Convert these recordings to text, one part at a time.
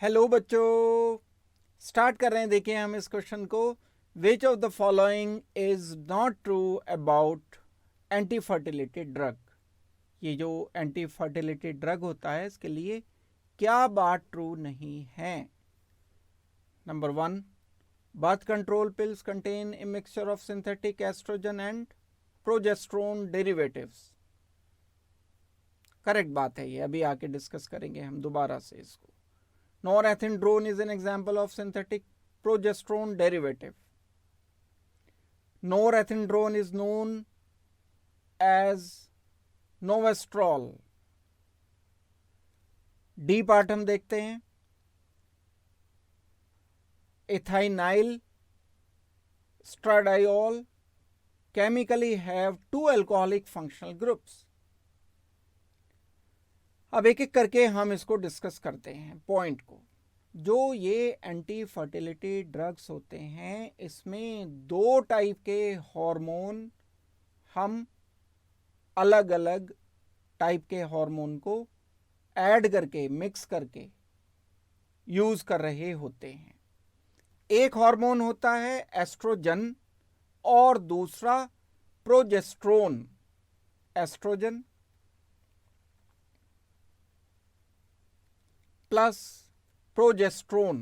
Hello बच्चों, start कर रहे हैं। देखिए हम इस क्वेश्चन को, which of the following is not true about anti fertility drug. ये जो एंटी फर्टिलिटी ड्रग होता है इसके लिए क्या बात ट्रू नहीं है। Number 1, birth control pills contain a mixture of synthetic estrogen and progesterone derivatives. Correct बात है ये, अभी आके डिस्कस करेंगे हम दोबारा से इसको। Norethindrone is an example of synthetic progesterone derivative. Norethindrone is known as novestrol. D part हम देखते हैं। Ethinyl estradiol chemically have two alcoholic functional groups. अब एक एक करके हम इसको डिस्कस करते हैं पॉइंट को। जो ये एंटी फर्टिलिटी ड्रग्स होते हैं इसमें दो टाइप के हार्मोन, हम अलग अलग टाइप के हार्मोन को ऐड करके मिक्स करके यूज कर रहे होते हैं। एक हार्मोन होता है एस्ट्रोजन और दूसरा प्रोजेस्टेरोन। एस्ट्रोजन प्लस प्रोजेस्टेरोन,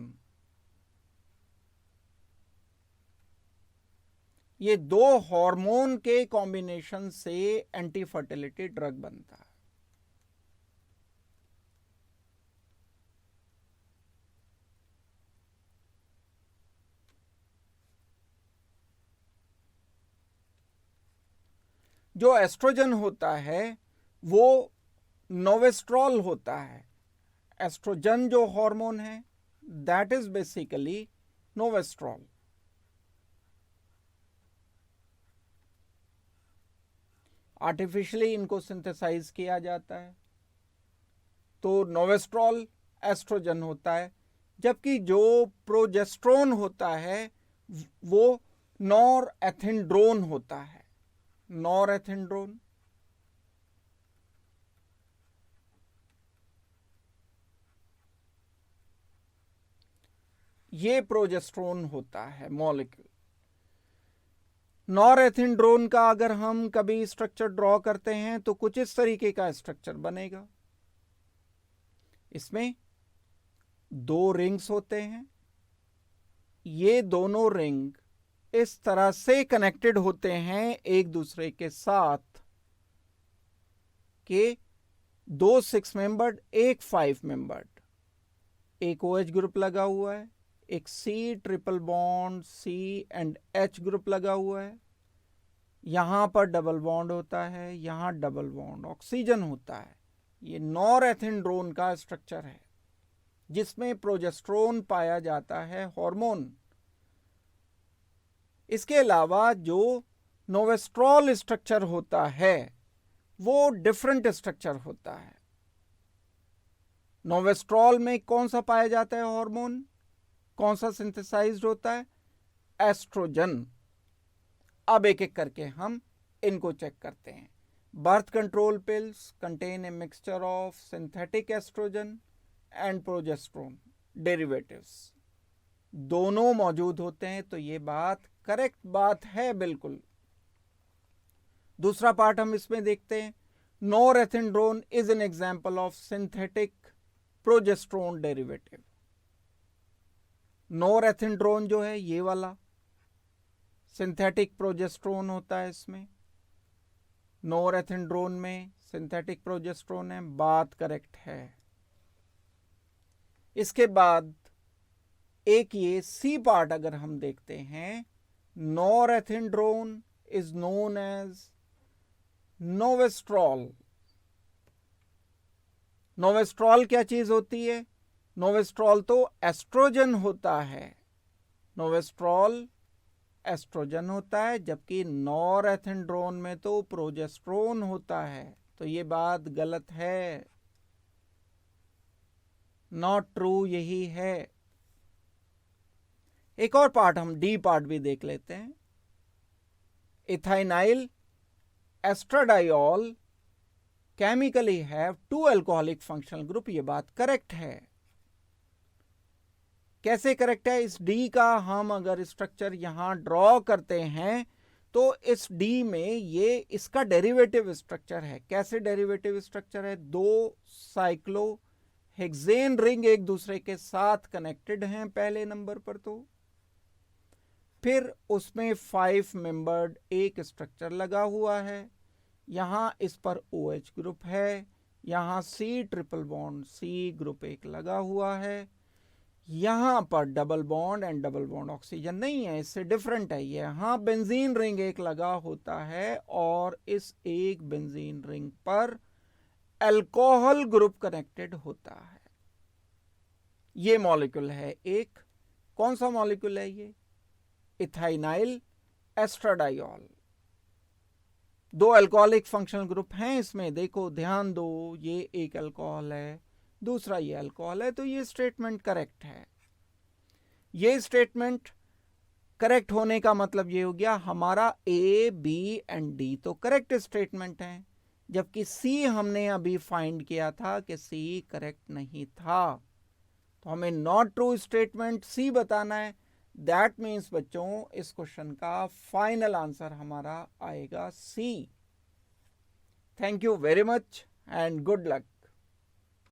ये दो हार्मोन के कॉम्बिनेशन से एंटी फर्टिलिटी ड्रग बनता है। जो एस्ट्रोजन होता है वो नोवेस्ट्रॉल होता है। एस्ट्रोजन जो हार्मोन है दैट इज बेसिकली नोवेस्ट्रॉल। आर्टिफिशियली इनको सिंथेसाइज किया जाता है तो नोवेस्ट्रॉल एस्ट्रोजन होता है, जबकि जो प्रोजेस्टेरोन होता है वो नॉरएथिंड्रोन होता है। नॉरएथिंड्रोन ये प्रोजेस्टेरोन होता है मॉलिक्यूल। नॉरएथिंड्रोन का अगर हम कभी स्ट्रक्चर ड्रॉ करते हैं तो कुछ इस तरीके का स्ट्रक्चर बनेगा। इसमें दो रिंग्स होते हैं, ये दोनों रिंग इस तरह से कनेक्टेड होते हैं एक दूसरे के साथ कि दो 6 मेंबर्ड, एक 5 मेंबर्ड। एक OH ग्रुप लगा हुआ है, एक C triple bond C and H group लगा हुआ है, यहां पर डबल बॉन्ड होता है, यहां डबल बॉन्ड ऑक्सीजन होता है। ये नॉरएथिंड्रोन का स्ट्रक्चर है जिसमें प्रोजेस्टेरोन पाया जाता है हार्मोन। इसके अलावा जो नोवेस्ट्रॉल स्ट्रक्चर होता है वो डिफरेंट स्ट्रक्चर होता है। नोवेस्ट्रॉल में कौन सा पाया जाता है हार्मोन, कौन सा सिंथेसाइज्ड होता है, एस्ट्रोजन। अब एक एक करके हम इनको चेक करते हैं। Birth control pills contain a mixture of synthetic estrogen and progesterone derivatives. दोनों मौजूद होते हैं तो ये बात करेक्ट बात है बिल्कुल। दूसरा पार्ट हम इसमें देखते हैं। Norethindrone is an example of synthetic progesterone derivative. Norethindrone जो है ये वाला सिंथेटिक प्रोजेस्टेरोन होता है। इसमें नॉरएथिंड्रोन में सिंथेटिक प्रोजेस्टेरोन है, बात करेक्ट है। इसके बाद एक ये सी पार्ट अगर हम देखते हैं, नॉरएथिंड्रोन इज नोन एज नोवेस्ट्रॉल। नोवेस्ट्रॉल क्या चीज होती है, नोवेस्ट्रॉल तो एस्ट्रोजन होता है। नोवेस्ट्रॉल एस्ट्रोजन होता है जबकि नॉरएथिंड्रोन में तो प्रोजेस्टेरोन होता है। तो ये बात गलत है, नॉट ट्रू यही है। एक और पार्ट हम डी पार्ट भी देख लेते हैं। Ethinyl estradiol chemically have 2 alcoholic functional group, ये बात करेक्ट है। कैसे करेक्ट है? इस डी का हम अगर स्ट्रक्चर यहां ड्रॉ करते हैं तो इस डी में ये इसका डेरिवेटिव स्ट्रक्चर है। कैसे डेरिवेटिव स्ट्रक्चर है? दो साइक्लोहेक्सेन रिंग एक दूसरे के साथ कनेक्टेड हैं पहले नंबर पर, तो फिर उसमें 5 मेंबर्ड एक स्ट्रक्चर लगा हुआ है। यहां इस पर OH ग्रुप है, यहां C triple bond C group एक लगा हुआ है। यहां पर double bond and double bond oxygen नहीं है, इससे डिफरेंट है। यहां बेंजीन रिंग एक लगा होता है और इस एक बेंजीन रिंग पर अल्कोहल ग्रुप कनेक्टेड होता है। ये मॉलिक्यूल है एक, कौन सा मॉलिक्यूल है ये? इथाइनाइल एस्ट्राडाइल। दो अल्कोहलिक फंक्शनल ग्रुप हैं इसमें, देखो ध्यान दो, ये एक अल्कोहल है, दूसरा ये अल्कोहल है, तो ये स्टेटमेंट करेक्ट है। ये स्टेटमेंट करेक्ट होने का मतलब ये हो गया हमारा A, B एंड D तो करेक्ट स्टेटमेंट है, जबकि C हमने अभी फाइंड किया था कि C करेक्ट नहीं था। तो हमें नॉट ट्रू स्टेटमेंट C बताना है। दैट मीन्स बच्चों इस क्वेश्चन का फाइनल आंसर हमारा आएगा C। Thank you very much and good luck.